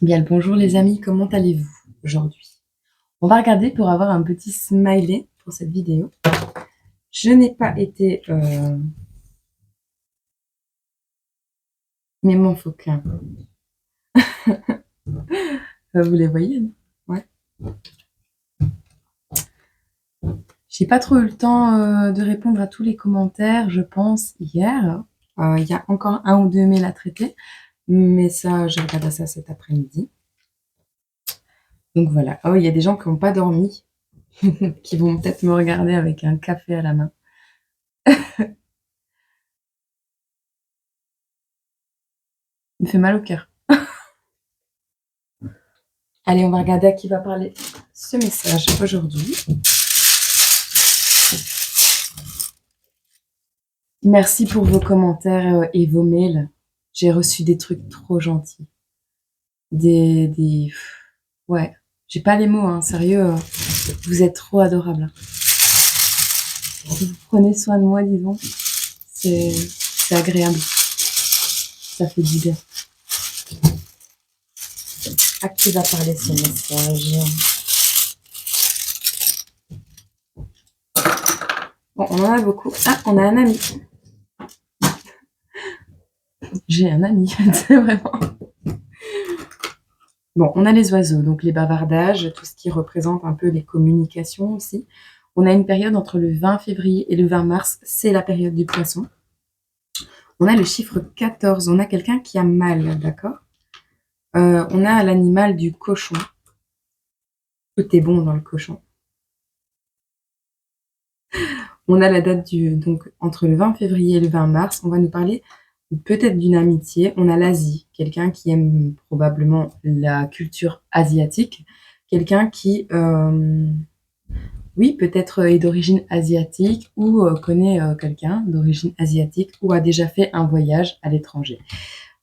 Bien le bonjour les amis, comment allez-vous aujourd'hui? On va regarder pour avoir un petit smiley pour cette vidéo. Je n'ai pas été... Mais mon fauquin. Vous les voyez, non? Ouais. J'ai pas trop eu le temps de répondre à tous les commentaires, je pense, hier. Il y a encore un ou deux mails à traiter, mais ça, je regarderai ça cet après-midi. Donc voilà. Oh, il y a des gens qui n'ont pas dormi, qui vont peut-être me regarder avec un café à la main. Il me fait mal au cœur. Allez, on va regarder à qui va parler ce message aujourd'hui. Merci pour vos commentaires et vos mails. J'ai reçu des trucs trop gentils. Ouais, j'ai pas les mots, hein, sérieux. Vous êtes trop adorables. Vous prenez soin de moi, disons. C'est agréable. Ça fait du bien. À qui va parler ce message? Bon, on en a beaucoup. Ah, on a un ami. J'ai un ami, c'est vraiment... Bon, on a les oiseaux, donc les bavardages, tout ce qui représente un peu les communications aussi. On a une période entre le 20 février et le 20 mars, c'est la période du poisson. On a le chiffre 14, on a quelqu'un qui a mal, d'accord? On a l'animal du cochon. Tout est bon dans le cochon. On a la date donc entre le 20 février et le 20 mars, on va nous parler peut-être d'une amitié. On a l'Asie, quelqu'un qui aime probablement la culture asiatique, quelqu'un qui, oui, peut-être est d'origine asiatique ou connaît quelqu'un d'origine asiatique ou a déjà fait un voyage à l'étranger.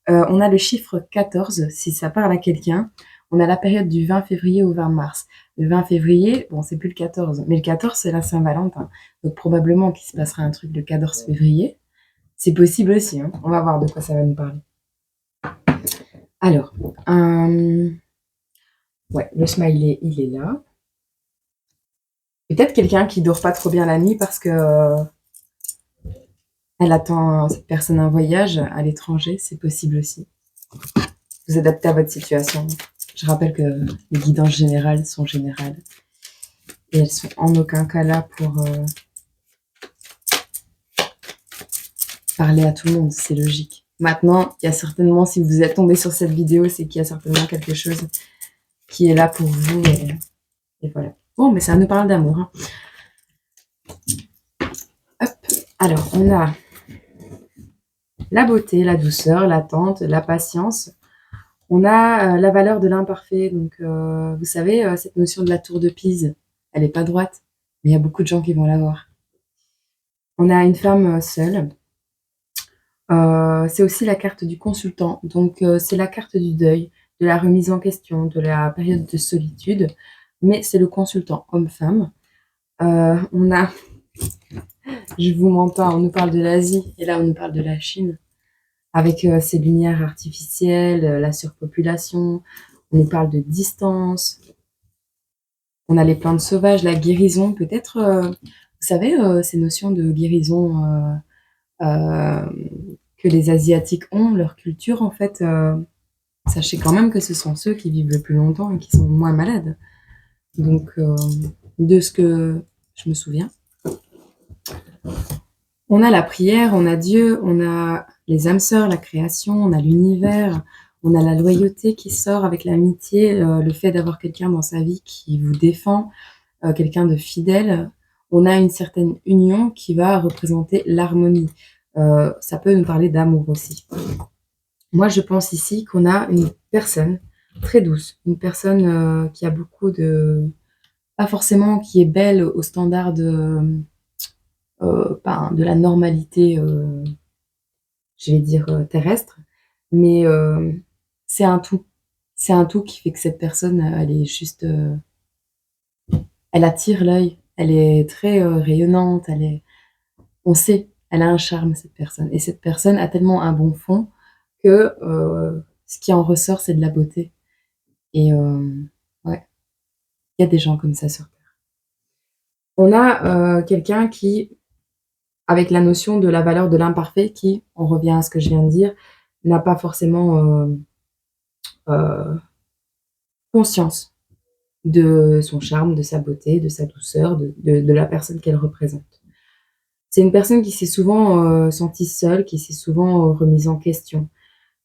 On a le chiffre 14, si ça parle à quelqu'un. On a la période du 20 février au 20 mars. Le 20 février, bon, c'est plus le 14, mais le 14, c'est la Saint-Valentin. Donc probablement qu'il se passera un truc le 14 février. C'est possible aussi, hein. On va voir de quoi ça va nous parler. Alors, ouais, le smiley, il est là. Peut-être quelqu'un qui dort pas trop bien la nuit parce que elle attend cette personne un voyage à l'étranger, c'est possible aussi. Vous adaptez à votre situation. Je rappelle que les guidances générales sont générales. Et elles sont en aucun cas là pour parler à tout le monde, c'est logique. Maintenant, il y a certainement, si vous êtes tombé sur cette vidéo, c'est qu'il y a certainement quelque chose qui est là pour vous. Et voilà. Bon, mais ça nous parle d'amour. Hein. Hop. Alors, on a la beauté, la douceur, l'attente, la patience. On a la valeur de l'imparfait. Donc, vous savez, cette notion de la tour de Pise, elle n'est pas droite, mais il y a beaucoup de gens qui vont la voir. On a une femme seule. C'est aussi la carte du consultant. Donc, c'est la carte du deuil, de la remise en question, de la période de solitude. Mais c'est le consultant homme-femme. On a... Je vous mens pas, on nous parle de l'Asie. Et là, on nous parle de la Chine. Avec ces lumières artificielles, la surpopulation. On nous parle de distance. On a les plantes sauvages, la guérison. Peut-être, vous savez, ces notions de guérison... que les Asiatiques ont, leur culture, en fait, sachez quand même que ce sont ceux qui vivent le plus longtemps et qui sont moins malades. Donc, de ce que je me souviens. On a la prière, on a Dieu, on a les âmes sœurs, la création, on a l'univers, on a la loyauté qui sort avec l'amitié, le fait d'avoir quelqu'un dans sa vie qui vous défend, quelqu'un de fidèle. On a une certaine union qui va représenter l'harmonie. Ça peut nous parler d'amour aussi. Moi, je pense ici qu'on a une personne très douce, une personne qui a beaucoup de... Pas forcément qui est belle au standard de la normalité, je vais dire, terrestre, mais c'est un tout. C'est un tout qui fait que cette personne, elle est juste... elle attire l'œil, elle est très rayonnante, on sait, elle a un charme, cette personne. Et cette personne a tellement un bon fond que ce qui en ressort, c'est de la beauté. et ouais, il y a des gens comme ça sur terre. On a, quelqu'un qui, avec la notion de la valeur de l'imparfait qui, on revient à ce que je viens de dire, n'a pas forcément, heu, conscience de son charme, de sa beauté, de sa douceur, de la personne qu'elle représente. C'est une personne qui s'est souvent, sentie seule, qui s'est souvent, remise en question.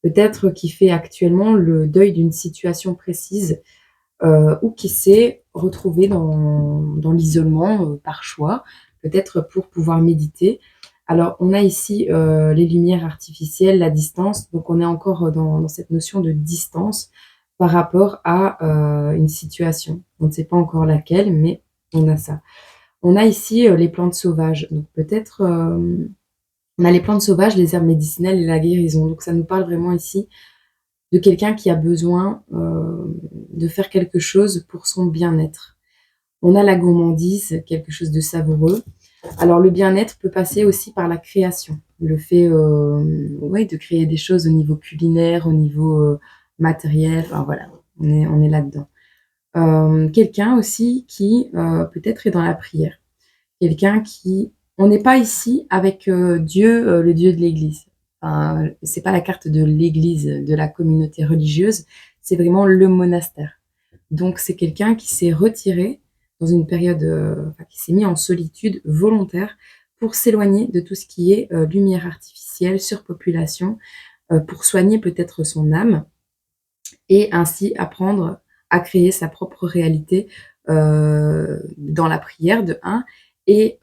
Peut-être qui fait actuellement le deuil d'une situation précise, ou qui s'est retrouvée dans l'isolement, par choix, peut-être pour pouvoir méditer. Alors on a ici, les lumières artificielles, la distance, donc on est encore, dans cette notion de distance par rapport à, une situation. On ne sait pas encore laquelle, mais on a ça. On a ici, les plantes sauvages, donc peut-être, on a les plantes sauvages, les herbes médicinales et la guérison, donc ça nous parle vraiment ici de quelqu'un qui a besoin, de faire quelque chose pour son bien-être. On a la gourmandise, quelque chose de savoureux. Alors le bien-être peut passer aussi par la création, le fait, ouais, de créer des choses au niveau culinaire, au niveau, matériel, enfin voilà, on est là-dedans. Quelqu'un aussi qui, peut-être est dans la prière. Quelqu'un qui On n'est pas ici avec, Dieu, le Dieu de l'Église. Enfin, c'est pas la carte de l'Église, de la communauté religieuse, c'est vraiment le monastère. Donc c'est quelqu'un qui s'est retiré dans une période, enfin qui s'est mis en solitude volontaire pour s'éloigner de tout ce qui est, lumière artificielle, surpopulation, pour soigner peut-être son âme et ainsi apprendre à créer sa propre réalité, dans la prière de un et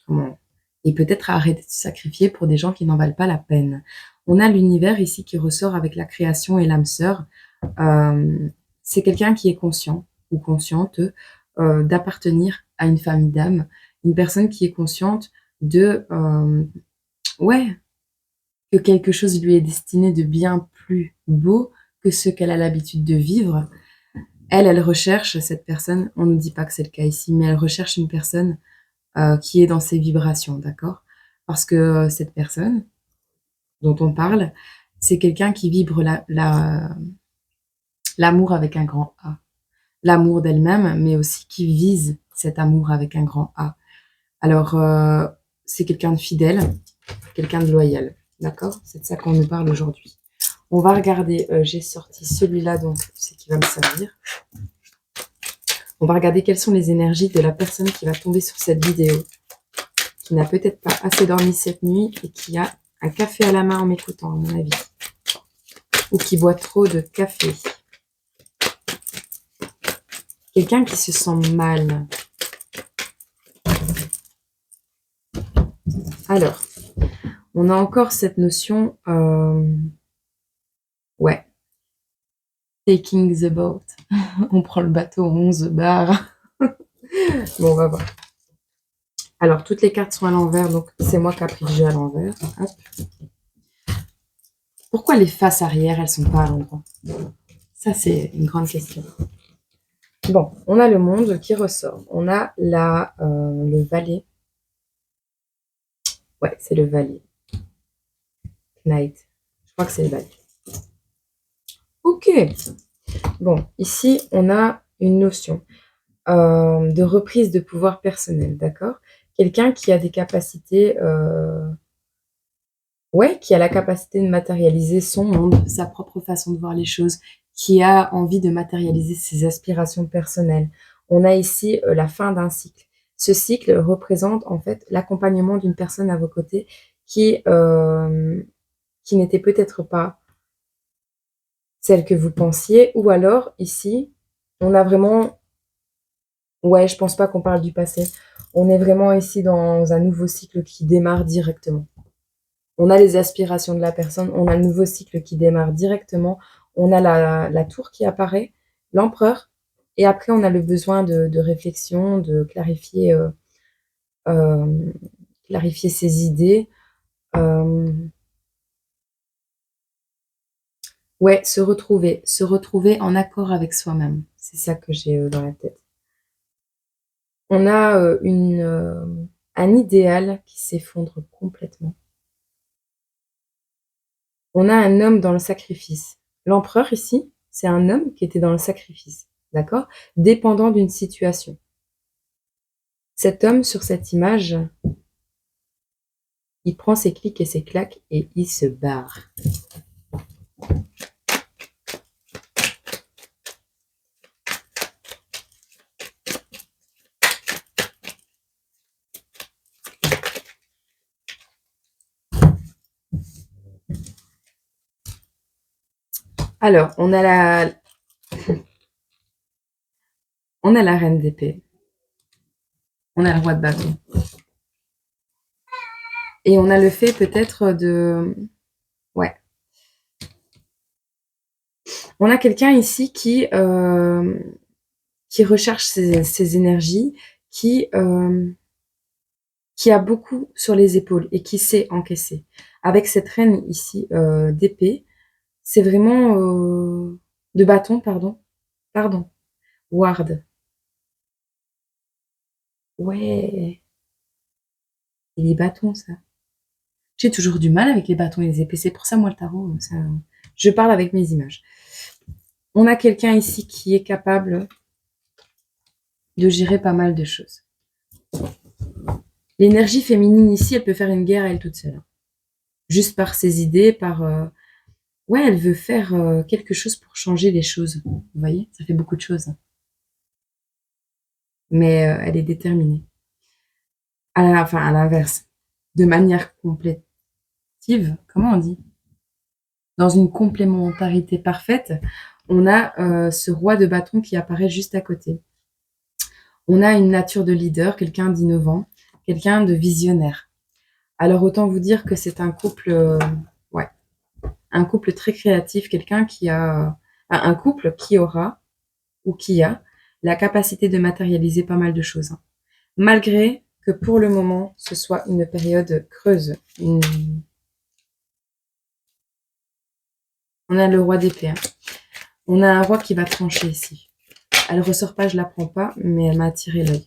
comment et peut-être à arrêter de se sacrifier pour des gens qui n'en valent pas la peine. On a l'univers ici qui ressort avec la création et l'âme sœur. C'est quelqu'un qui est conscient ou consciente, d'appartenir à une famille d'âmes, une personne qui est consciente de, ouais, que quelque chose lui est destiné de bien plus beau que ce qu'elle a l'habitude de vivre. Elle recherche cette personne, on ne nous dit pas que c'est le cas ici, mais elle recherche une personne, qui est dans ses vibrations, d'accord? Parce que, cette personne dont on parle, c'est quelqu'un qui vibre l'amour avec un grand A. L'amour d'elle-même, mais aussi qui vise cet amour avec un grand A. Alors, c'est quelqu'un de fidèle, quelqu'un de loyal, d'accord? C'est de ça qu'on nous parle aujourd'hui. On va regarder, j'ai sorti celui-là, donc c'est qui va me servir. On va regarder quelles sont les énergies de la personne qui va tomber sur cette vidéo, qui n'a peut-être pas assez dormi cette nuit et qui a un café à la main en m'écoutant, à mon avis, ou qui boit trop de café. Quelqu'un qui se sent mal. Alors, on a encore cette notion, ouais, taking the boat. On prend le bateau, on se barre. Bon, on va voir. Alors, toutes les cartes sont à l'envers, donc c'est moi qui ai pris le jeu à l'envers. Hop. Pourquoi les faces arrière, elles sont pas à l'endroit? Ça, c'est une grande question. Bon, on a le monde qui ressort. On a le valet. Ouais, c'est le valet. Knight. Je crois que c'est le valet. Ok. Bon, ici, on a une notion de reprise de pouvoir personnel, d'accord? Quelqu'un qui a des capacités, ouais, qui a la capacité de matérialiser son monde, sa propre façon de voir les choses, qui a envie de matérialiser ses aspirations personnelles. On a ici, la fin d'un cycle. Ce cycle représente en fait l'accompagnement d'une personne à vos côtés qui n'était peut-être pas celle que vous pensiez ou alors ici, on a vraiment ouais, je pense pas qu'on parle du passé. On est vraiment ici dans un nouveau cycle qui démarre directement. On a les aspirations de la personne, on a le nouveau cycle qui démarre directement, on a la tour qui apparaît, l'empereur, et après on a le besoin de réflexion, de euh, clarifier ses idées. Euh, ouais, se retrouver en accord avec soi-même. C'est ça que j'ai dans la tête. On a un idéal qui s'effondre complètement. On a un homme dans le sacrifice. L'empereur ici, c'est un homme qui était dans le sacrifice, d'accord? Dépendant d'une situation. Cet homme, sur cette image, il prend ses clics et ses claques et il se barre. Alors, on a la reine d'épée. On a le roi de bâton. Et on a le fait peut-être de... Ouais. On a quelqu'un ici qui recherche ses énergies, qui a beaucoup sur les épaules et qui sait encaisser. Avec cette reine ici d'épée, c'est vraiment... de bâton, pardon. Pardon. Ward. Ouais. Et les bâtons, ça. J'ai toujours du mal avec les bâtons et les épées. C'est pour ça, moi, le tarot, ça... je parle avec mes images. On a quelqu'un ici qui est capable de gérer pas mal de choses. L'énergie féminine ici, elle peut faire une guerre à elle toute seule. Juste par ses idées, par... Ouais, elle veut faire quelque chose pour changer les choses. Vous voyez, ça fait beaucoup de choses. Mais elle est déterminée. Enfin, à l'inverse. De manière complétive, comment on dit? Dans une complémentarité parfaite, on a ce roi de bâton qui apparaît juste à côté. On a une nature de leader, quelqu'un d'innovant, quelqu'un de visionnaire. Alors autant vous dire que c'est un couple, ouais, un couple très créatif, quelqu'un qui a, un couple qui aura ou qui a la capacité de matérialiser pas mal de choses. Malgré que pour le moment, ce soit une période creuse. On a le roi d'épée. Hein. On a un roi qui va trancher ici. Elle ressort pas, je la prends pas, mais elle m'a attiré l'œil.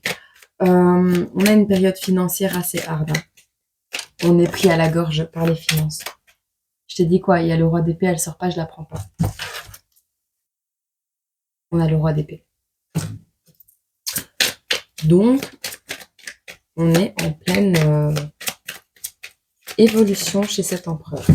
On a une période financière assez hard. Hein. On est pris à la gorge par les finances. Je t'ai dit quoi? Il y a le roi d'épée, elle sort pas, je la prends pas. On a le roi d'épée. Donc, on est en pleine évolution chez cet empereur.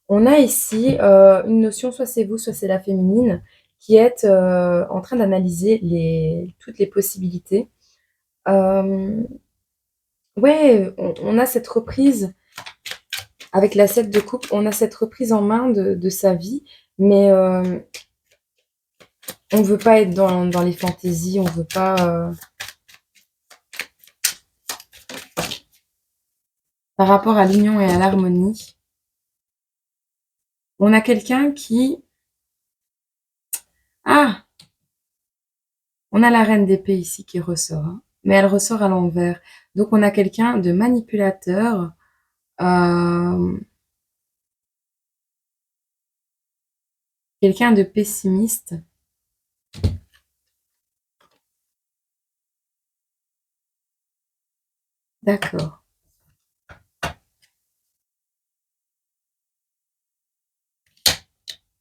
On a ici une notion, soit c'est vous, soit c'est la féminine, qui est en train d'analyser toutes les possibilités. Ouais, on a cette reprise avec la 7 de coupe, on a cette reprise en main de sa vie, mais on veut pas être dans les fantaisies, on veut pas... par rapport à l'union et à l'harmonie, on a quelqu'un qui... Ah! On a la reine d'épée ici qui ressort, hein, mais elle ressort à l'envers. Donc on a quelqu'un de manipulateur, quelqu'un de pessimiste. D'accord.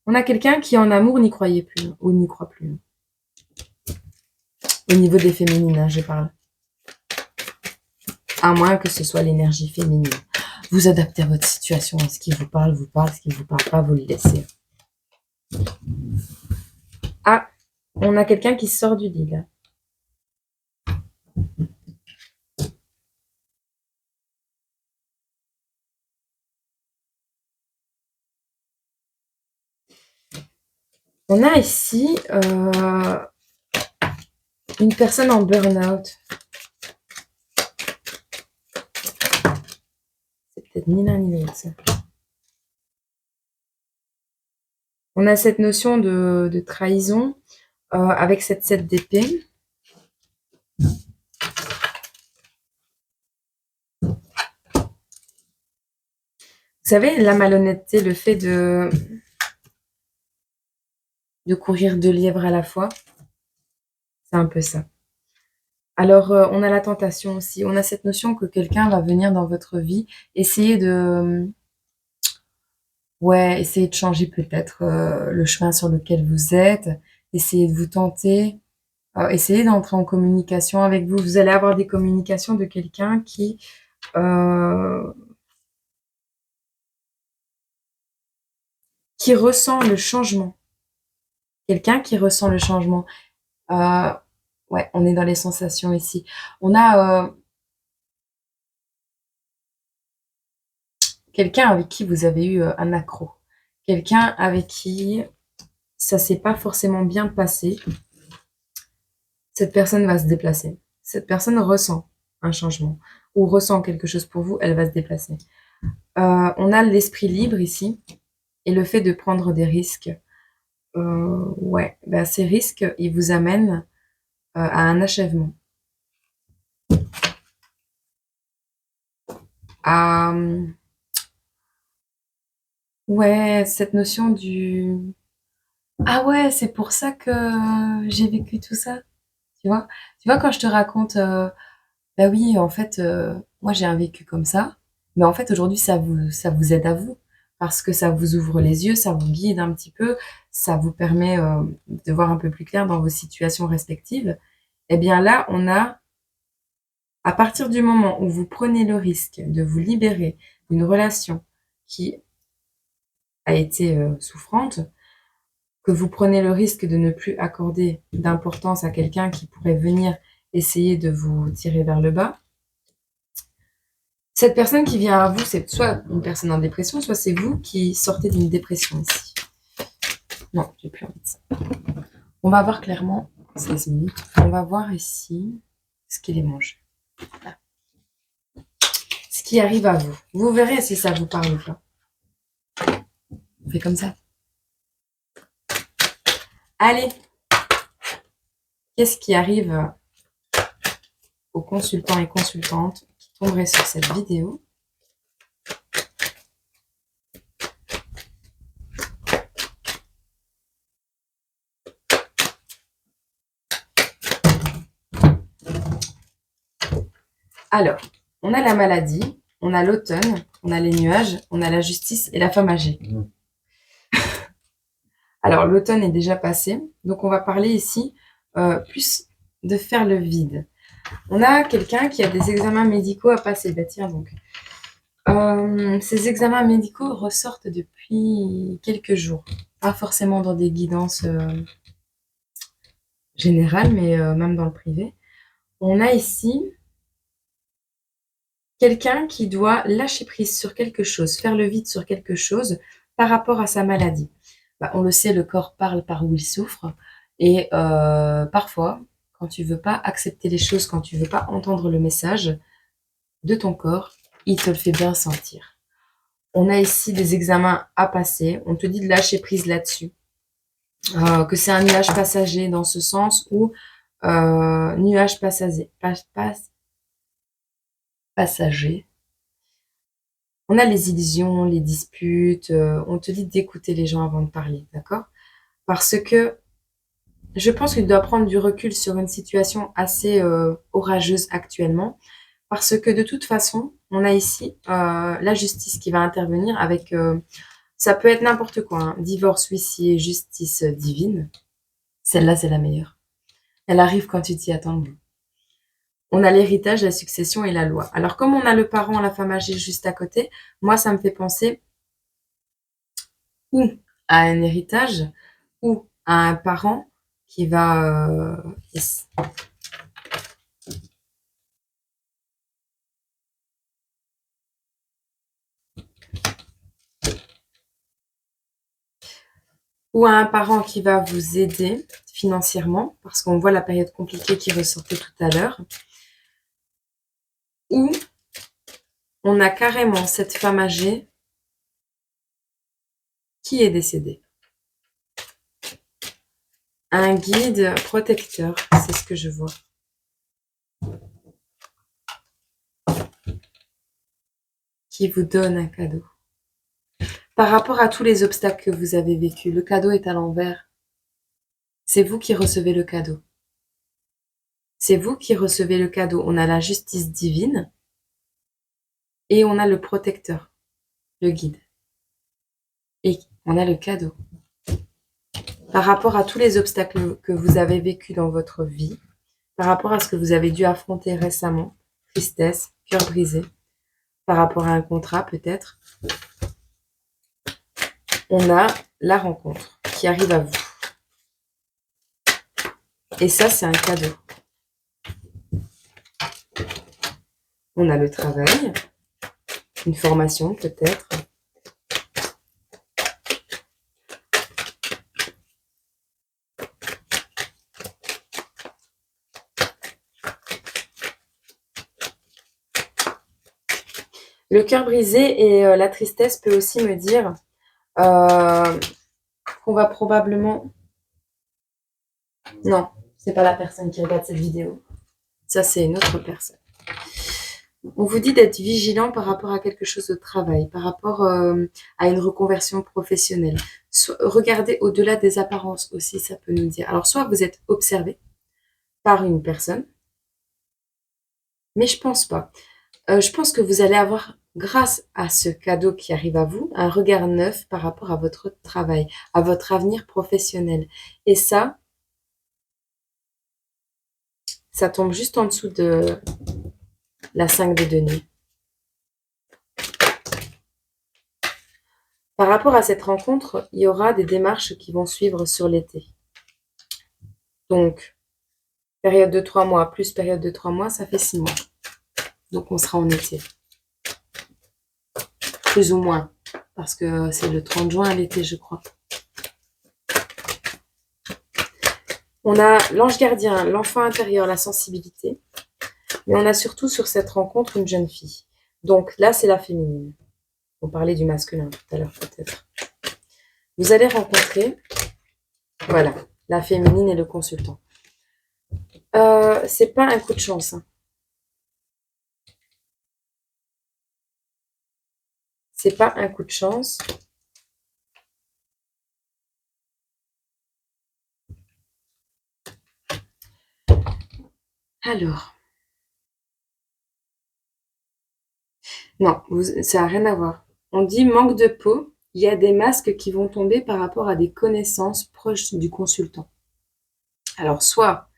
On a quelqu'un qui en amour n'y croyait plus, ou n'y croit plus. Au niveau des féminines, hein, je parle. À moins que ce soit l'énergie féminine. Vous adaptez à votre situation, ce qui vous parle, ce qui ne vous parle pas, vous le laissez. Ah, on a quelqu'un qui sort du lit, là. On a ici une personne en burn-out. C'est peut-être ni l'un ni l'autre, ça. On a cette notion de trahison avec cette 7 d'épée. Vous savez, la malhonnêteté, le fait de courir 2 lièvres à la fois, c'est un peu ça. Alors, on a la tentation aussi. On a cette notion que quelqu'un va venir dans votre vie, essayer Ouais, essayez de changer peut-être, le chemin sur lequel vous êtes. Essayez de vous tenter, essayez d'entrer en communication avec vous. Vous allez avoir des communications de quelqu'un heu, qui ressent le changement. Quelqu'un qui ressent le changement. Heu, ouais, on est dans les sensations ici. On a, quelqu'un avec qui vous avez eu, un accroc. Quelqu'un avec qui ça s'est pas forcément bien passé. Cette personne va se déplacer. Cette personne ressent un changement ou ressent quelque chose pour vous, elle va se déplacer. On a l'esprit libre ici et le fait de prendre des risques. Ouais, bah, ces risques, ils vous amènent, à un achèvement, à, ouais, cette notion du: «Ah ouais, c'est pour ça que j'ai vécu tout ça», tu vois? Tu vois quand je te raconte, bah oui, en fait, moi j'ai un vécu comme ça, mais en fait aujourd'hui ça vous aide à vous, parce que ça vous ouvre les yeux, ça vous guide un petit peu, ça vous permet, de voir un peu plus clair dans vos situations respectives. Et bien là, on a à partir du moment où vous prenez le risque de vous libérer d'une relation qui a été, souffrante, que vous prenez le risque de ne plus accorder d'importance à quelqu'un qui pourrait venir essayer de vous tirer vers le bas. Cette personne qui vient à vous, c'est soit une personne en dépression, soit c'est vous qui sortez d'une dépression ici. Non, j'ai plus envie de ça. On va voir clairement 16 minutes. On va voir ici ce qu'il est mangé. Voilà. Ce qui arrive à vous. Vous verrez si ça vous parle ou pas. On fait comme ça. Allez, qu'est-ce qui arrive aux consultants et consultantes qui tomberaient sur cette vidéo? Alors, on a la maladie, on a l'automne, on a les nuages, on a la justice et la femme âgée. Alors, l'automne est déjà passé, donc on va parler ici plus de faire le vide. On a quelqu'un qui a des examens médicaux à passer. Bah tiens donc. Ces examens médicaux ressortent depuis quelques jours. Pas forcément dans des guidances générales, mais même dans le privé. On a ici quelqu'un qui doit lâcher prise sur quelque chose, faire le vide sur quelque chose par rapport à sa maladie. Bah, on le sait, le corps parle par où il souffre. Et parfois, quand tu veux pas accepter les choses, quand tu veux pas entendre le message de ton corps, il te le fait bien sentir. On a ici des examens à passer. On te dit de lâcher prise là-dessus. Que c'est un nuage passager dans ce sens où nuage passager. On a les illusions, les disputes. On te dit d'écouter les gens avant de parler, d'accord? Parce que je pense qu'il doit prendre du recul sur une situation assez orageuse actuellement, parce que de toute façon, on a ici la justice qui va intervenir avec, ça peut être n'importe quoi, hein, divorce, huissier, justice divine. Celle-là, c'est la meilleure. Elle arrive quand tu t'y attends. On a l'héritage, la succession et la loi. Alors, comme on a le parent, la femme âgée juste à côté, moi, ça me fait penser ou à un héritage ou à un parent qui va... yes. Ou à un parent qui va vous aider financièrement, parce qu'on voit la période compliquée qui ressortait tout à l'heure, ou on a carrément cette femme âgée qui est décédée. Un guide protecteur, c'est ce que je vois. Qui vous donne un cadeau. Par rapport à tous les obstacles que vous avez vécus, le cadeau est à l'envers. C'est vous qui recevez le cadeau. C'est vous qui recevez le cadeau. On a la justice divine et on a le protecteur, le guide. Et on a le cadeau. Par rapport à tous les obstacles que vous avez vécus dans votre vie, par rapport à ce que vous avez dû affronter récemment, tristesse, cœur brisé, par rapport à un contrat peut-être, on a la rencontre qui arrive à vous. Et ça, c'est un cadeau. On a le travail, une formation peut-être. Le cœur brisé et la tristesse peut aussi me dire qu'on va probablement... Non, c'est pas la personne qui regarde cette vidéo. Ça, c'est une autre personne. On vous dit d'être vigilant par rapport à quelque chose de travail, par rapport à une reconversion professionnelle. Regardez au-delà des apparences aussi, ça peut nous dire. Alors, soit vous êtes observé par une personne, mais je pense pas. Je pense que vous allez avoir, grâce à ce cadeau qui arrive à vous, un regard neuf par rapport à votre travail, à votre avenir professionnel. Et ça tombe juste en dessous de la 5 de denier. Par rapport à cette rencontre, il y aura des démarches qui vont suivre sur l'été. Donc, période de 3 mois plus période de 3 mois, ça fait 6 mois. Donc, on sera en été. Plus ou moins, parce que c'est le 30 juin à l'été, je crois. On a l'ange gardien, l'enfant intérieur, la sensibilité. Mais on a surtout sur cette rencontre une jeune fille. Donc là, c'est la féminine. On parlait du masculin tout à l'heure, peut-être. Vous allez rencontrer, voilà, la féminine et le consultant. C'est pas un coup de chance. Hein. C'est pas un coup de chance. Alors. Non, ça n'a rien à voir. On dit manque de peau. Il y a des masques qui vont tomber par rapport à des connaissances proches du consultant. Alors, soit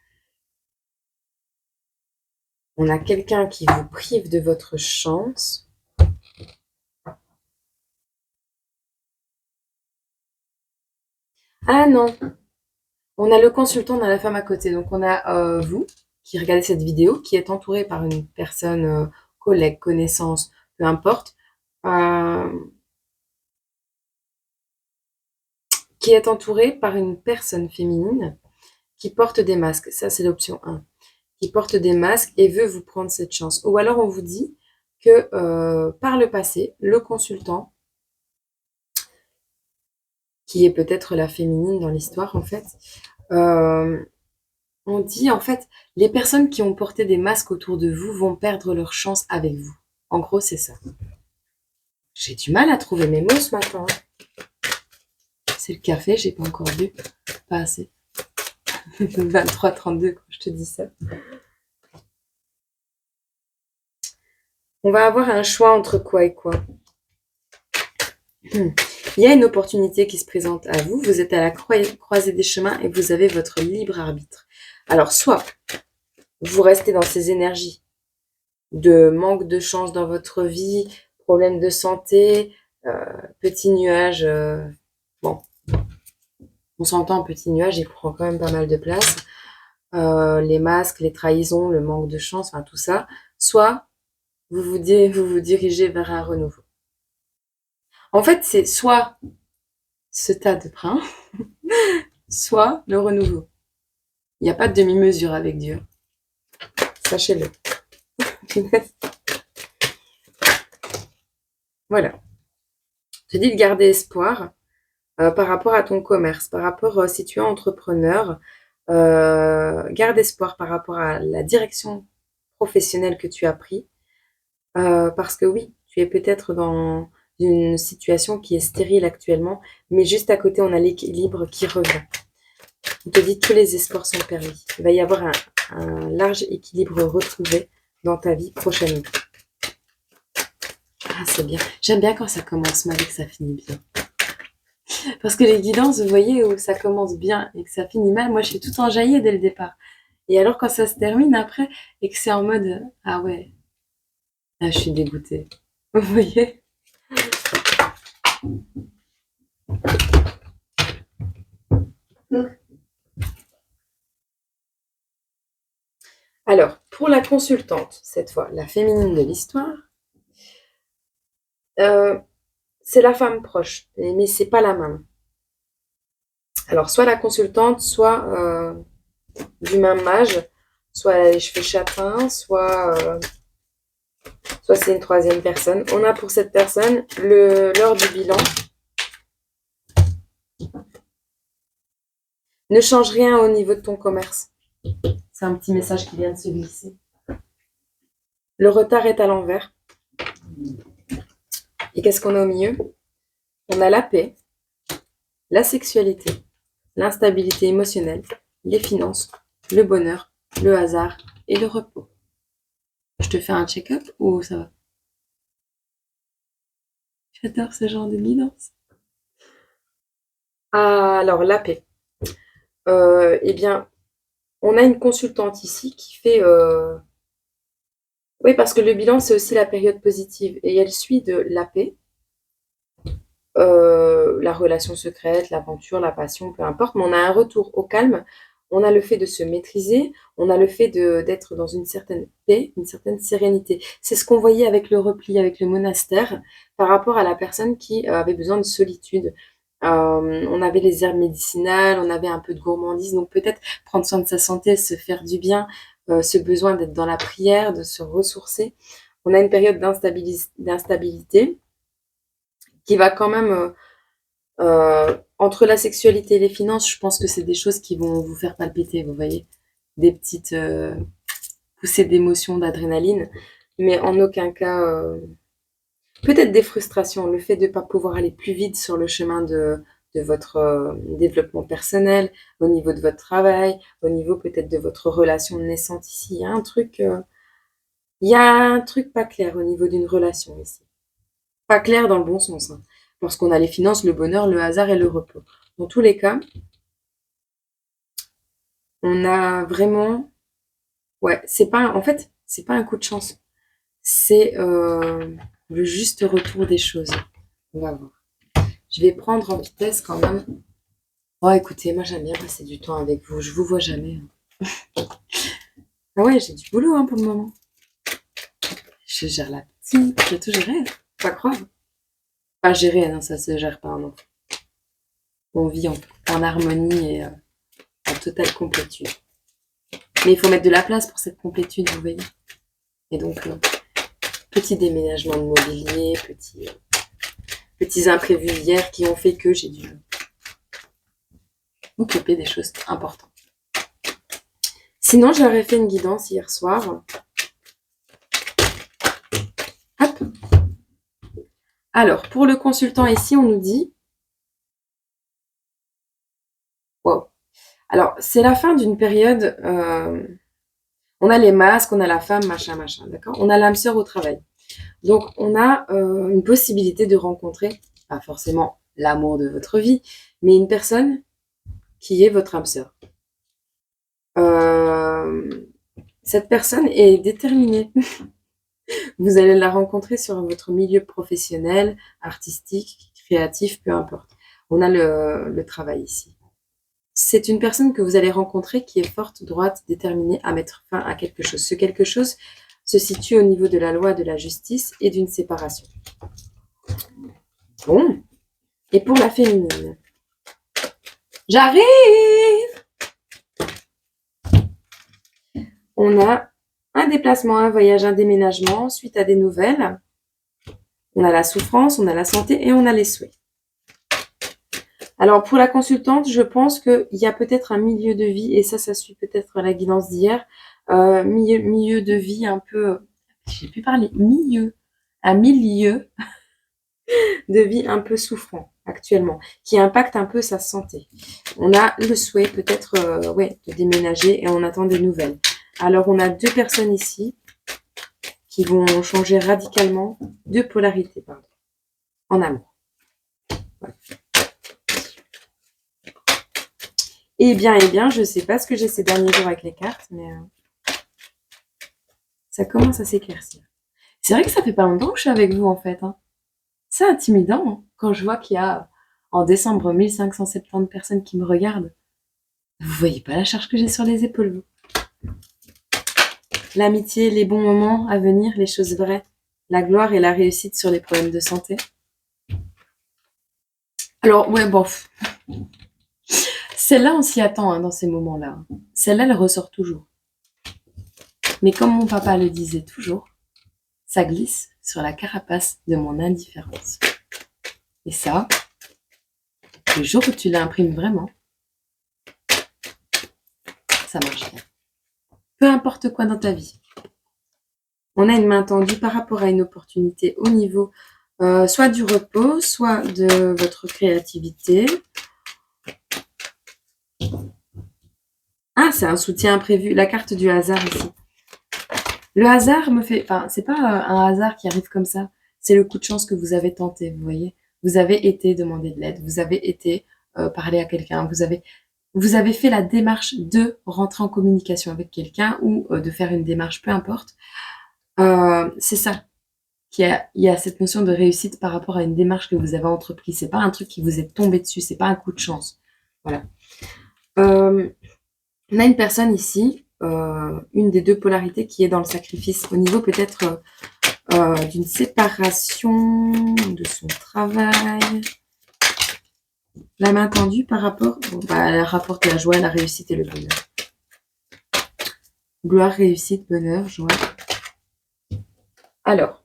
on a quelqu'un qui vous prive de votre chance. Ah non, on a le consultant, on a la femme à côté. Donc, on a vous qui regardez cette vidéo, qui est entouré par une personne, collègue, connaissance, peu importe, qui est entouré par une personne féminine qui porte des masques. Ça, c'est l'option 1. Qui porte des masques et veut vous prendre cette chance. Ou alors, on vous dit que par le passé, le consultant, qui est peut-être la féminine dans l'histoire, en fait, on dit, en fait, les personnes qui ont porté des masques autour de vous vont perdre leur chance avec vous. En gros, c'est ça. J'ai du mal à trouver mes mots ce matin. C'est le café, j'ai pas encore bu. Pas assez. 23h32 quand je te dis ça. On va avoir un choix entre quoi et quoi. Il y a une opportunité qui se présente à vous. Vous êtes à la croisée des chemins et vous avez votre libre arbitre. Alors, soit vous restez dans ces énergies de manque de chance dans votre vie, problème de santé, petit nuage. Bon, on s'entend, petit nuage, il prend quand même pas mal de place. Les masques, les trahisons, le manque de chance, enfin tout ça. Soit vous vous dirigez vers un renouveau. En fait, c'est soit ce tas de brins, soit le renouveau. Il n'y a pas de demi-mesure avec Dieu. Sachez-le. Voilà. Je te dis de garder espoir par rapport à ton commerce, par rapport si tu es entrepreneur, garde espoir par rapport à la direction professionnelle que tu as pris. Parce que oui, tu es peut-être dans une situation qui est stérile actuellement, mais juste à côté, on a l'équilibre qui revient. On te dit que tous les espoirs sont permis. Il va y avoir un large équilibre retrouvé dans ta vie prochainement. Ah, c'est bien. J'aime bien quand ça commence mal et que ça finit bien. Parce que les guidances, vous voyez, où ça commence bien et que ça finit mal, moi je suis tout enjaillée dès le départ. Et alors quand ça se termine après et que c'est en mode ah ouais, ah, je suis dégoûtée. Vous voyez? Alors, pour la consultante, cette fois, la féminine de l'histoire, euh, c'est la femme proche, mais c'est pas la même. Alors, soit la consultante, soit du même âge, soit elle a les cheveux châtains, soit c'est une troisième personne. On a pour cette personne l'heure du bilan. Ne change rien au niveau de ton commerce. C'est un petit message qui vient de se glisser. Le retard est à l'envers. Et qu'est-ce qu'on a au milieu? On a la paix, la sexualité, l'instabilité émotionnelle, les finances, le bonheur, le hasard et le repos. Je te fais un check-up ou ça va? J'adore ce genre de guidance. Alors, la paix. Eh bien, on a une consultante ici qui fait... Oui, parce que le bilan, c'est aussi la période positive. Et elle suit de la paix, la relation secrète, l'aventure, la passion, peu importe. Mais on a un retour au calme. On a le fait de se maîtriser. On a le fait d'être dans une certaine paix, une certaine sérénité. C'est ce qu'on voyait avec le repli, avec le monastère, par rapport à la personne qui avait besoin de solitude. On avait les herbes médicinales, on avait un peu de gourmandise, donc peut-être prendre soin de sa santé, se faire du bien, ce besoin d'être dans la prière, de se ressourcer. On a une période d'instabilité qui va quand même, entre la sexualité et les finances, je pense que c'est des choses qui vont vous faire palpiter, vous voyez, des petites poussées d'émotions, d'adrénaline, mais en aucun cas, peut-être des frustrations, le fait de ne pas pouvoir aller plus vite sur le chemin de votre développement personnel, au niveau de votre travail, au niveau peut-être de votre relation naissante ici. Il y a un truc pas clair au niveau d'une relation ici. Pas clair dans le bon sens, hein, parce qu'on a les finances, le bonheur, le hasard et le repos. Dans tous les cas, on a vraiment... Ouais, en fait, c'est pas un coup de chance. C'est le juste retour des choses. On va voir. Je vais prendre en vitesse quand même. Oh, écoutez, moi j'aime bien passer du temps avec vous. Je vous vois jamais. Ah ouais, j'ai du boulot hein, pour le moment. Je gère la petite. J'ai tout géré. Pas grave. Pas gérer, non, ça se gère pas. Non. On vit en harmonie et en totale complétude. Mais il faut mettre de la place pour cette complétude, vous voyez. Et donc, petit déménagement de mobilier, petits imprévus hier qui ont fait que j'ai dû m'occuper des choses importantes. Sinon, j'aurais fait une guidance hier soir. Hop. Alors, pour le consultant ici, on nous dit... Wow. Alors, c'est la fin d'une période... on a les masques, on a la femme, machin, machin, d'accord? On a l'âme sœur au travail. Donc, on a une possibilité de rencontrer, pas forcément l'amour de votre vie, mais une personne qui est votre âme sœur. Cette personne est déterminée. Vous allez la rencontrer sur votre milieu professionnel, artistique, créatif, peu importe. On a le travail ici. C'est une personne que vous allez rencontrer qui est forte, droite, déterminée à mettre fin à quelque chose. Ce quelque chose se situe au niveau de la loi, de la justice et d'une séparation. Bon. Et pour la féminine, j'arrive! On a un déplacement, un voyage, un déménagement suite à des nouvelles. On a la souffrance, on a la santé et on a les souhaits. Alors, pour la consultante, je pense qu'il y a peut-être un milieu de vie, et ça suit peut-être la guidance d'hier, milieu de vie un peu... J'ai pu parler, un milieu de vie un peu souffrant actuellement, qui impacte un peu sa santé. On a le souhait peut-être de déménager et on attend des nouvelles. Alors, on a deux personnes ici qui vont changer radicalement de polarité, en amour. Voilà. Eh bien, je sais pas ce que j'ai ces derniers jours avec les cartes, mais ça commence à s'éclaircir. C'est vrai que ça fait pas longtemps que je suis avec vous, en fait, hein. C'est intimidant, hein, quand je vois qu'il y a, en décembre, 1570 personnes qui me regardent. Vous voyez pas la charge que j'ai sur les épaules, vous. L'amitié, les bons moments à venir, les choses vraies, la gloire et la réussite sur les problèmes de santé. Alors, ouais, bon, celle-là, on s'y attend, hein, dans ces moments-là. Celle-là, elle ressort toujours. Mais comme mon papa le disait toujours, ça glisse sur la carapace de mon indifférence. Et ça, le jour où tu l'imprimes vraiment, ça marche bien. Peu importe quoi dans ta vie. On a une main tendue par rapport à une opportunité au niveau soit du repos, soit de votre créativité. Ah, c'est un soutien imprévu. La carte du hasard ici. Le hasard me fait... Enfin, c'est pas un hasard qui arrive comme ça. C'est le coup de chance que vous avez tenté, vous voyez. Vous avez été demander de l'aide. Vous avez été parler à quelqu'un. Vous avez fait la démarche de rentrer en communication avec quelqu'un ou de faire une démarche, peu importe. C'est ça. Il y a cette notion de réussite par rapport à une démarche que vous avez entreprise. C'est pas un truc qui vous est tombé dessus. C'est pas un coup de chance. Voilà. On a une personne ici, une des deux polarités qui est dans le sacrifice, au niveau peut-être d'une séparation de son travail. La main tendue par rapport, elle rapporte la joie, la réussite et le bonheur. Gloire, réussite, bonheur, joie. Alors,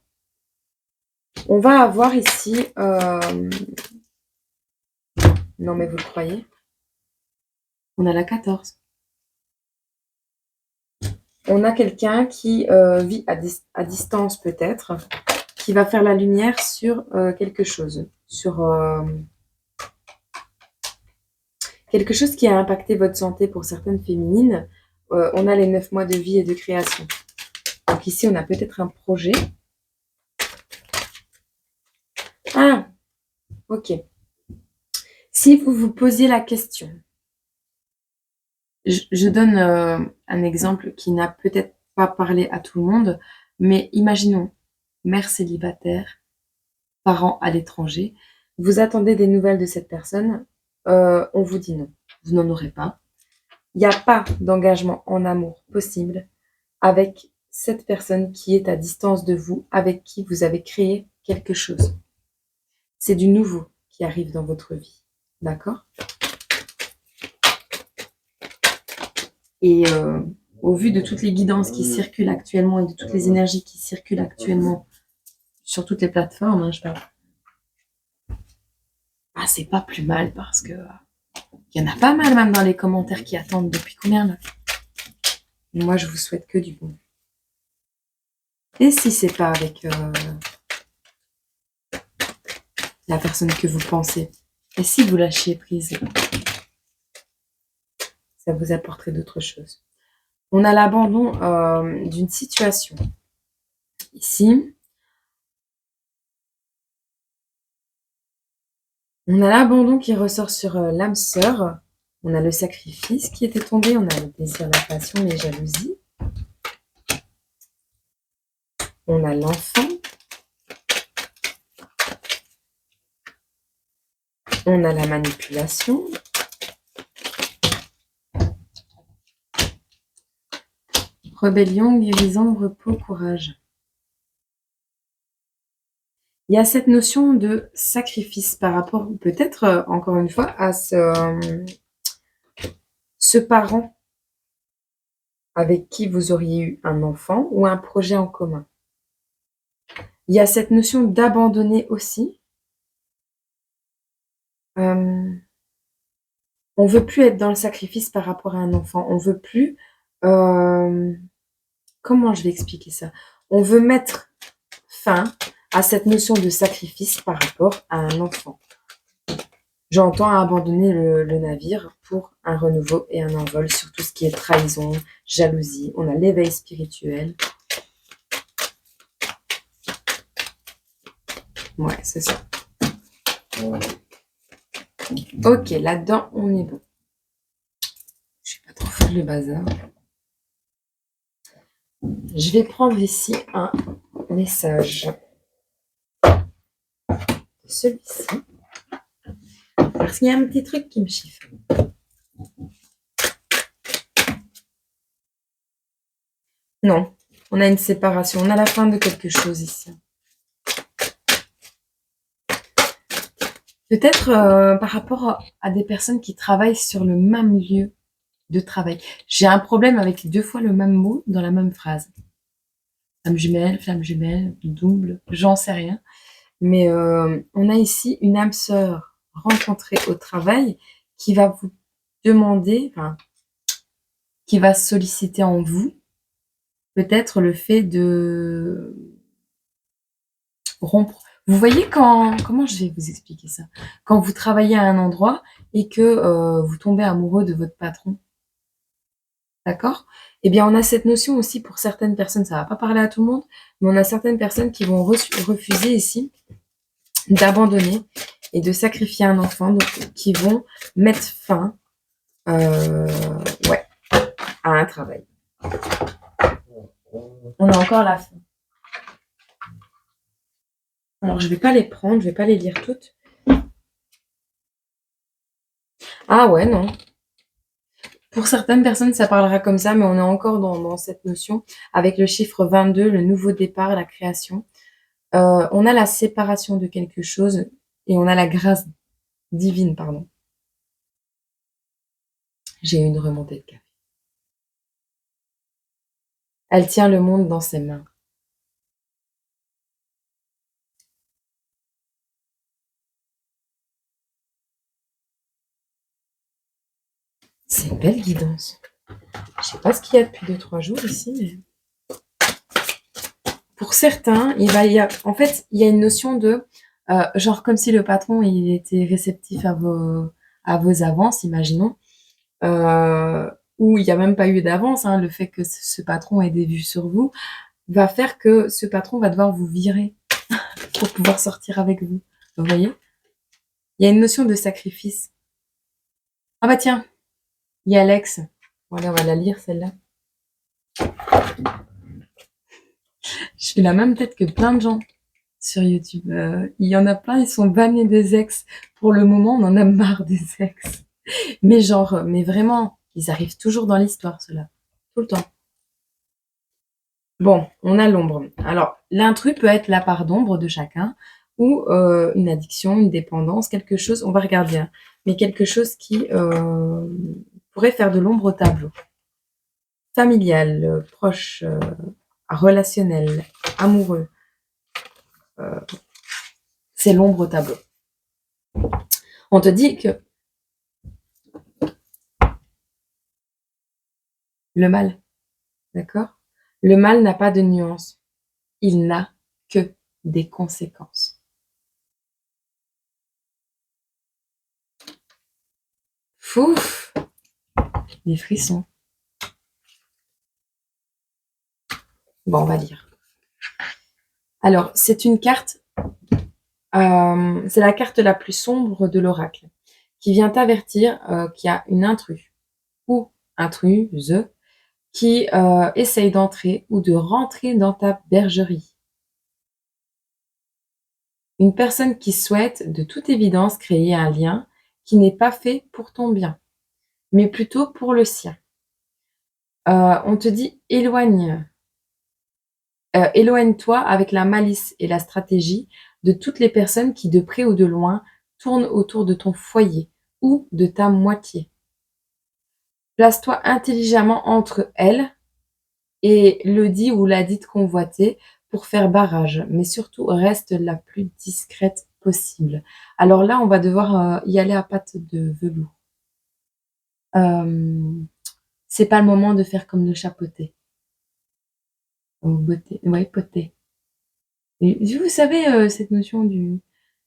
on va avoir ici... non mais vous le croyez? On a la 14. On a quelqu'un qui vit à distance peut-être, qui va faire la lumière sur quelque chose, sur quelque chose qui a impacté votre santé pour certaines féminines. On a les 9 mois de vie et de création. Donc ici, on a peut-être un projet. Ah, ok. Si vous vous posiez la question, je donne un exemple qui n'a peut-être pas parlé à tout le monde, mais imaginons, mère célibataire, parents à l'étranger, vous attendez des nouvelles de cette personne, on vous dit non, vous n'en aurez pas. Il n'y a pas d'engagement en amour possible avec cette personne qui est à distance de vous, avec qui vous avez créé quelque chose. C'est du nouveau qui arrive dans votre vie, d'accord? Et au vu de toutes les guidances qui circulent actuellement et de toutes les énergies qui circulent actuellement sur toutes les plateformes, hein, je parle. Ah, c'est pas plus mal parce que il y en a pas mal même dans les commentaires qui attendent depuis combien là? Moi, je vous souhaite que du bon. Et si c'est pas avec la personne que vous pensez? Et si vous lâchiez prise? Ça vous apporterait d'autres choses. On a l'abandon d'une situation. Ici, on a l'abandon qui ressort sur l'âme sœur. On a le sacrifice qui était tombé. On a le désir, la passion, les jalousies. On a l'enfant. On a la manipulation. Rébellion, guérison, repos, courage. Il y a cette notion de sacrifice par rapport, peut-être, encore une fois, à ce parent avec qui vous auriez eu un enfant ou un projet en commun. Il y a cette notion d'abandonner aussi. On veut plus être dans le sacrifice par rapport à un enfant. On veut plus... comment je vais expliquer ça? On veut mettre fin à cette notion de sacrifice par rapport à un enfant. J'entends abandonner le navire pour un renouveau et un envol sur tout ce qui est trahison, jalousie. On a l'éveil spirituel. Ouais, c'est ça. Ok, là-dedans, on est bon. le bazar. Je vais prendre ici un message. Celui-ci. Parce qu'il y a un petit truc qui me chiffre. Non, on a une séparation. On a la fin de quelque chose ici. Peut-être par rapport à des personnes qui travaillent sur le même lieu de travail. J'ai un problème avec 2 fois le même mot dans la même phrase. Flamme jumelle, double, j'en sais rien. Mais on a ici une âme sœur rencontrée au travail qui va vous demander, enfin, qui va solliciter en vous peut-être le fait de rompre. Vous voyez comment je vais vous expliquer ça? Quand vous travaillez à un endroit et que vous tombez amoureux de votre patron, d'accord? Eh bien, on a cette notion aussi pour certaines personnes, ça va pas parler à tout le monde, mais on a certaines personnes qui vont refuser ici d'abandonner et de sacrifier un enfant, donc qui vont mettre fin ouais, à un travail. On a encore la fin. Alors, je vais pas les prendre, je vais pas les lire toutes. Ah ouais, non. Pour certaines personnes, ça parlera comme ça, mais on est encore dans cette notion avec le chiffre 22, le nouveau départ, la création. On a la séparation de quelque chose et on a la grâce divine, pardon. J'ai eu une remontée de café. Elle tient le monde dans ses mains. C'est une belle guidance. Je sais pas ce qu'il y a depuis 2-3 jours ici, mais pour certains, en fait, il y a une notion de genre comme si le patron il était réceptif à vos avances, imaginons, où il n'y a même pas eu d'avance, hein, le fait que ce patron ait des vues sur vous va faire que ce patron va devoir vous virer pour pouvoir sortir avec vous. Vous voyez? Il y a une notion de sacrifice. Ah bah tiens, il y a Alex. Voilà, on va la lire celle-là. Je suis la même tête que plein de gens sur YouTube. Il y en a plein, ils sont bannés des ex. Pour le moment, on en a marre des ex. Mais genre, mais vraiment, ils arrivent toujours dans l'histoire, ceux-là. Tout le temps. Bon, on a l'ombre. Alors, l'intrus peut être la part d'ombre de chacun ou une addiction, une dépendance, quelque chose, on va regarder, hein, mais quelque chose qui pourrait faire de l'ombre au tableau. Familial, proche, relationnel, amoureux. C'est l'ombre au tableau. On te dit que le mal, d'accord? Le mal n'a pas de nuance. Il n'a que des conséquences. Fouf! Des frissons. Bon, on va lire. Alors, c'est une carte, c'est la carte la plus sombre de l'oracle, qui vient t'avertir qu'il y a une intruse ou intruse qui essaye d'entrer ou de rentrer dans ta bergerie. Une personne qui souhaite de toute évidence créer un lien qui n'est pas fait pour ton bien, mais plutôt pour le sien. On te dit éloigne-toi avec la malice et la stratégie de toutes les personnes qui, de près ou de loin, tournent autour de ton foyer ou de ta moitié. Place-toi intelligemment entre elles et le dit ou la dite convoitée pour faire barrage, mais surtout reste la plus discrète possible. Alors là, on va devoir y aller à pattes de velours. C'est pas le moment de faire comme le chapeauté. Ouais, poté. Et vous savez, cette notion du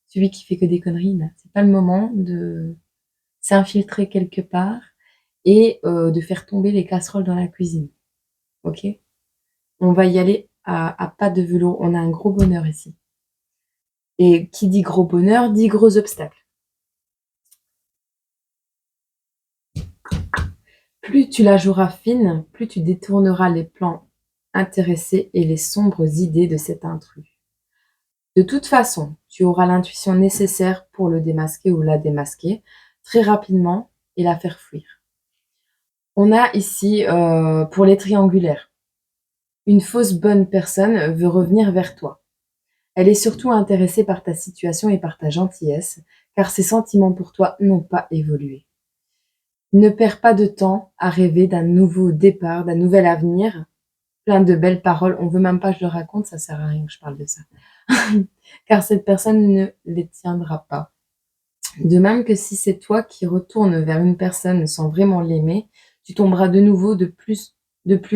celui qui fait que des conneries, là, c'est pas le moment de s'infiltrer quelque part et de faire tomber les casseroles dans la cuisine. Ok? On va y aller à pas de velours. On a un gros bonheur ici. Et qui dit gros bonheur dit gros obstacles. Plus tu la joueras fine, plus tu détourneras les plans intéressés et les sombres idées de cet intrus. De toute façon, tu auras l'intuition nécessaire pour le démasquer ou la démasquer très rapidement et la faire fuir. On a ici, pour les triangulaires, une fausse bonne personne veut revenir vers toi. Elle est surtout intéressée par ta situation et par ta gentillesse, car ses sentiments pour toi n'ont pas évolué. Ne perds pas de temps à rêver d'un nouveau départ, d'un nouvel avenir, plein de belles paroles. On veut même pas que je le raconte, ça sert à rien que je parle de ça. Car cette personne ne les tiendra pas. De même que si c'est toi qui retournes vers une personne sans vraiment l'aimer, tu tomberas de nouveau de plus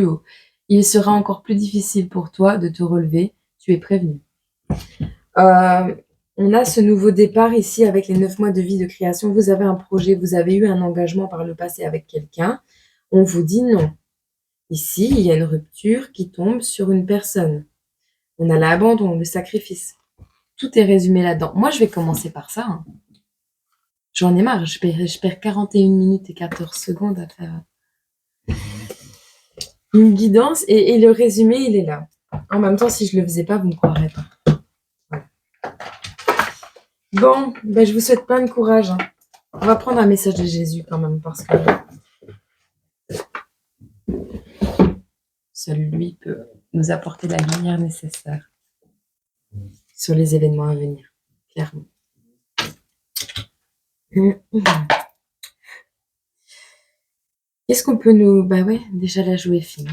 haut. Il sera encore plus difficile pour toi de te relever, tu es prévenu. On a ce nouveau départ ici avec les 9 mois de vie de création. Vous avez un projet, vous avez eu un engagement par le passé avec quelqu'un. On vous dit non. Ici, il y a une rupture qui tombe sur une personne. On a l'abandon, le sacrifice. Tout est résumé là-dedans. Moi, je vais commencer par ça. Hein. J'en ai marre. Je perds 41 minutes et 14 secondes à faire une guidance. Et le résumé, il est là. En même temps, si je le faisais pas, vous ne me croirez pas. Voilà. Bon, ben, je vous souhaite plein de courage. Hein. On va prendre un message de Jésus quand même, parce que seul lui peut nous apporter la lumière nécessaire sur les événements à venir, clairement. Qu'est-ce qu'on peut nous... Bah ouais, déjà la jouer fine.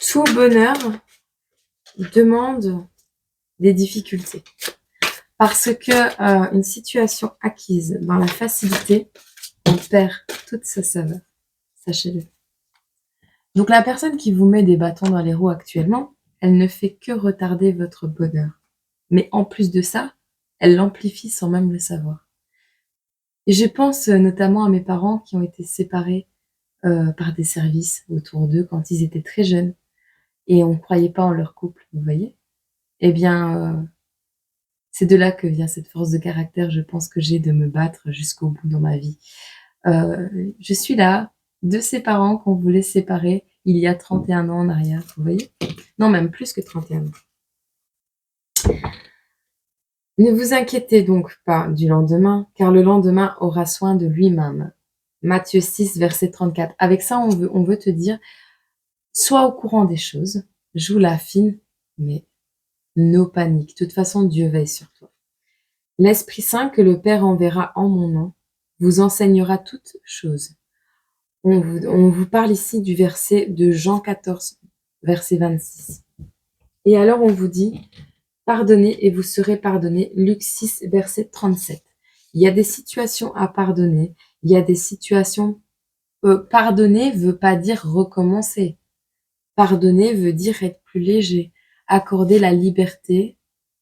Tout bonheur demande des difficultés. Parce que une situation acquise dans la facilité, on perd toute sa saveur. Sachez-le. Donc la personne qui vous met des bâtons dans les roues actuellement, elle ne fait que retarder votre bonheur. Mais en plus de ça, elle l'amplifie sans même le savoir. Et je pense notamment à mes parents qui ont été séparés par des services autour d'eux quand ils étaient très jeunes et on ne croyait pas en leur couple, vous voyez. Eh bien, c'est de là que vient cette force de caractère, je pense, que j'ai de me battre jusqu'au bout dans ma vie. Je suis là, de ces parents qu'on voulait séparer il y a 31 ans en arrière, vous voyez. Non, même plus que 31 ans. Ne vous inquiétez donc pas du lendemain, car le lendemain aura soin de lui-même. Matthieu 6, verset 34. Avec ça, on veut te dire, sois au courant des choses, joue la fine, mais no panique. De toute façon, Dieu veille sur toi. L'Esprit Saint que le Père enverra en mon nom vous enseignera toutes choses. On vous parle ici du verset de Jean 14, verset 26. Et alors on vous dit, pardonnez et vous serez pardonnés. Luc 6, verset 37. Il y a des situations à pardonner. Il y a des situations... pardonner veut pas dire recommencer. Pardonner veut dire être plus léger. Accorder la liberté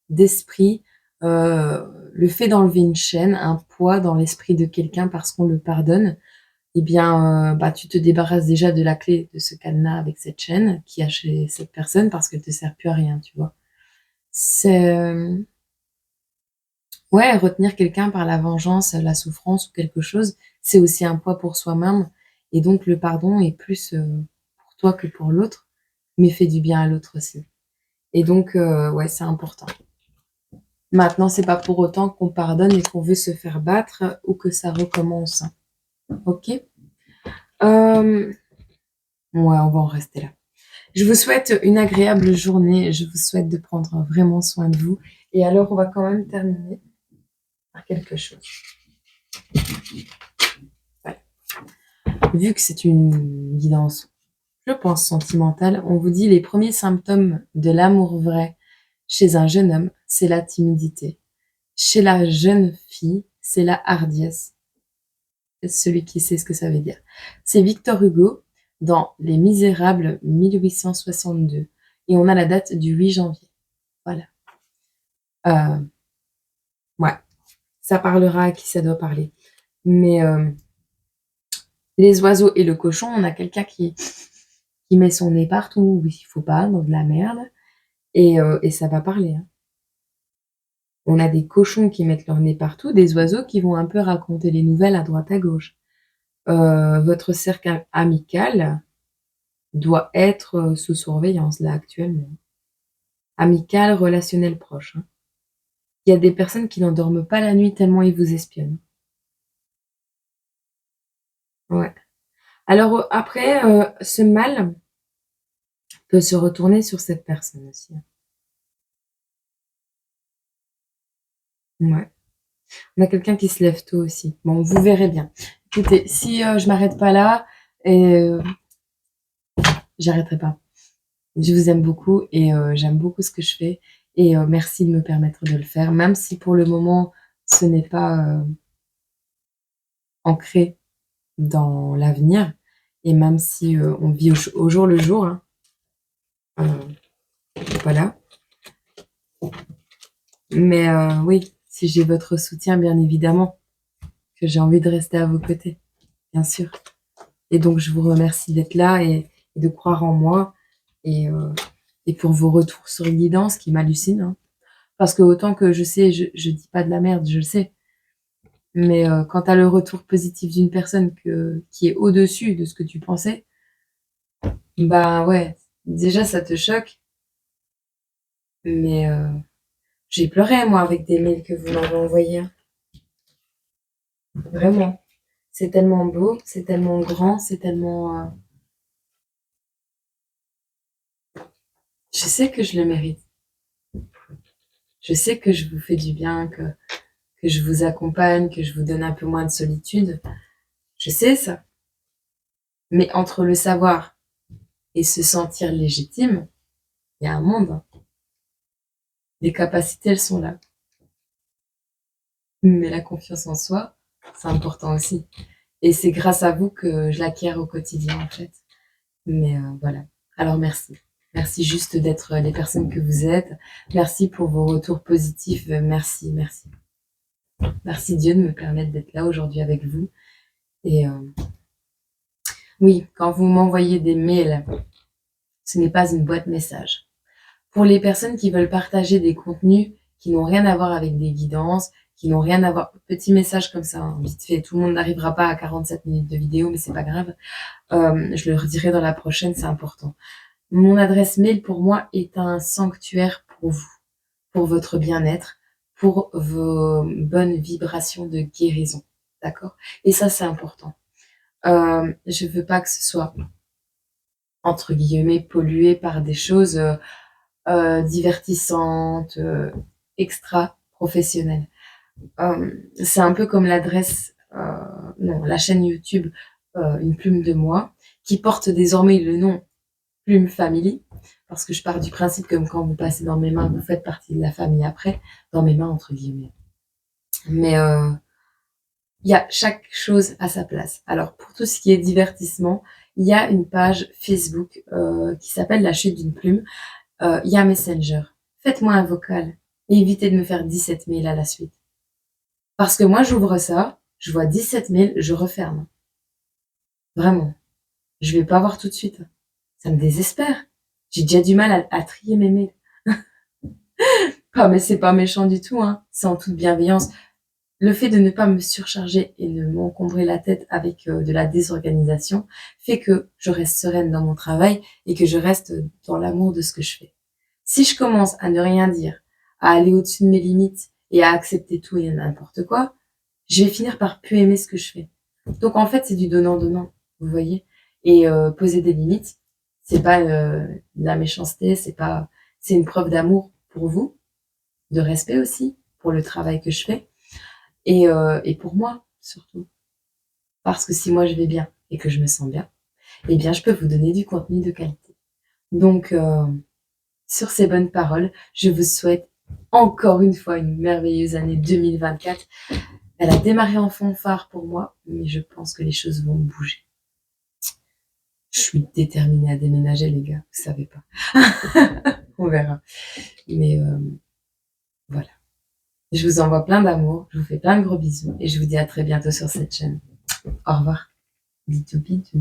d'esprit, le fait d'enlever une chaîne, un poids dans l'esprit de quelqu'un parce qu'on le pardonne, eh bien, bah, tu te débarrasses déjà de la clé de ce cadenas avec cette chaîne qui a chez cette personne parce qu'elle te sert plus à rien, tu vois. C'est, ouais, retenir quelqu'un par la vengeance, la souffrance ou quelque chose, c'est aussi un poids pour soi-même. Et donc, le pardon est plus pour toi que pour l'autre, mais fait du bien à l'autre aussi. Et donc, ouais, c'est important. Maintenant, c'est pas pour autant qu'on pardonne et qu'on veut se faire battre ou que ça recommence. Ok? Ouais, on va en rester là. Je vous souhaite une agréable journée. Je vous souhaite de prendre vraiment soin de vous. Et alors, on va quand même terminer par quelque chose. Voilà. Vu que c'est une guidance, je pense, sentimentale, on vous dit les premiers symptômes de l'amour vrai chez un jeune homme, c'est la timidité. Chez la jeune fille, c'est la hardiesse. Celui qui sait ce que ça veut dire. C'est Victor Hugo dans Les Misérables 1862. Et on a la date du 8 janvier. Voilà. Ouais. Ça parlera à qui ça doit parler. Mais les oiseaux et le cochon, on a quelqu'un qui met son nez partout où il faut pas, dans de la merde. Et ça va parler. Hein. On a des cochons qui mettent leur nez partout, des oiseaux qui vont un peu raconter les nouvelles à droite à gauche. Votre cercle amical doit être, sous surveillance là actuellement. Amical, relationnel, proche, hein. Il y a des personnes qui n'endorment pas la nuit tellement ils vous espionnent. Ouais. Alors, après, ce mal peut se retourner sur cette personne aussi, hein. Ouais. On a quelqu'un qui se lève tôt aussi. Bon, vous verrez bien. Écoutez, si, je m'arrête pas là et j'arrêterai pas. Je vous aime beaucoup et j'aime beaucoup ce que je fais et merci de me permettre de le faire, même si pour le moment ce n'est pas, ancré dans l'avenir et même si, on vit au jour le jour, hein, heu, voilà. Mais oui, si j'ai votre soutien, bien évidemment que j'ai envie de rester à vos côtés, bien sûr. Et donc je vous remercie d'être là et de croire en moi et heu et pour vos retours sur guidance qui m'hallucinent, hein. Parce que autant que je sais, je dis pas de la merde, je le sais. Mais quand tu as le retour positif d'une personne qui est au-dessus de ce que tu pensais, bah, ouais, déjà ça te choque, mais j'ai pleuré moi avec des mails que vous m'avez envoyés, hein, vraiment. C'est tellement beau, c'est tellement grand, c'est tellement, je sais que je le mérite. Je sais que je vous fais du bien, que je vous accompagne, que je vous donne un peu moins de solitude. Je sais ça. Mais entre le savoir et se sentir légitime, il y a un monde, hein. Les capacités, elles sont là. Mais la confiance en soi, c'est important aussi. Et c'est grâce à vous que je l'acquiers au quotidien, en fait. Mais voilà. Alors merci. Merci juste d'être les personnes que vous êtes. Merci pour vos retours positifs. Merci, merci. Merci Dieu de me permettre d'être là aujourd'hui avec vous. Et oui, quand vous m'envoyez des mails, ce n'est pas une boîte message. Pour les personnes qui veulent partager des contenus qui n'ont rien à voir avec des guidances, qui n'ont rien à voir, petit message comme ça, hein, vite fait, tout le monde n'arrivera pas à 47 minutes de vidéo, mais c'est pas grave. Je le redirai dans la prochaine, c'est important. Mon adresse mail pour moi est un sanctuaire pour vous, pour votre bien-être, pour vos bonnes vibrations de guérison, d'accord? Et ça, c'est important. Je veux pas que ce soit entre guillemets pollué par des choses divertissantes, extra professionnelles. C'est un peu comme l'adresse, non, la chaîne YouTube Une plume de moi, qui porte désormais le nom Plume Family, parce que je pars du principe que quand vous passez dans mes mains, vous faites partie de la famille après, dans mes mains entre guillemets. Mais il y a chaque chose à sa place. Alors pour tout ce qui est divertissement, il y a une page Facebook qui s'appelle La Chute d'une plume. Il y a Messenger. Faites-moi un vocal et évitez de me faire 17 mails à la suite. Parce que moi, j'ouvre ça, je vois 17 mails, je referme. Vraiment. Je vais pas voir tout de suite. Ça me désespère. J'ai déjà du mal à trier mes mails. Ah, mais c'est pas méchant du tout, hein. C'est en toute bienveillance. Le fait de ne pas me surcharger et de m'encombrer la tête avec de la désorganisation fait que je reste sereine dans mon travail et que je reste dans l'amour de ce que je fais. Si je commence à ne rien dire, à aller au-dessus de mes limites et à accepter tout et n'importe quoi, je vais finir par plus aimer ce que je fais. Donc en fait, c'est du donnant-donnant, vous voyez. Et poser des limites, c'est pas de la méchanceté, c'est une preuve d'amour pour vous, de respect aussi pour le travail que je fais et pour moi surtout. Parce que si moi je vais bien et que je me sens bien, eh bien je peux vous donner du contenu de qualité. Donc sur ces bonnes paroles, je vous souhaite encore une fois une merveilleuse année 2024. Elle a démarré en fanfare pour moi, mais je pense que les choses vont bouger. Je suis déterminée à déménager, les gars, vous savez pas. On verra. Mais voilà. Je vous envoie plein d'amour, je vous fais plein de gros bisous et je vous dis à très bientôt sur cette chaîne. Au revoir. Bisous, bisous.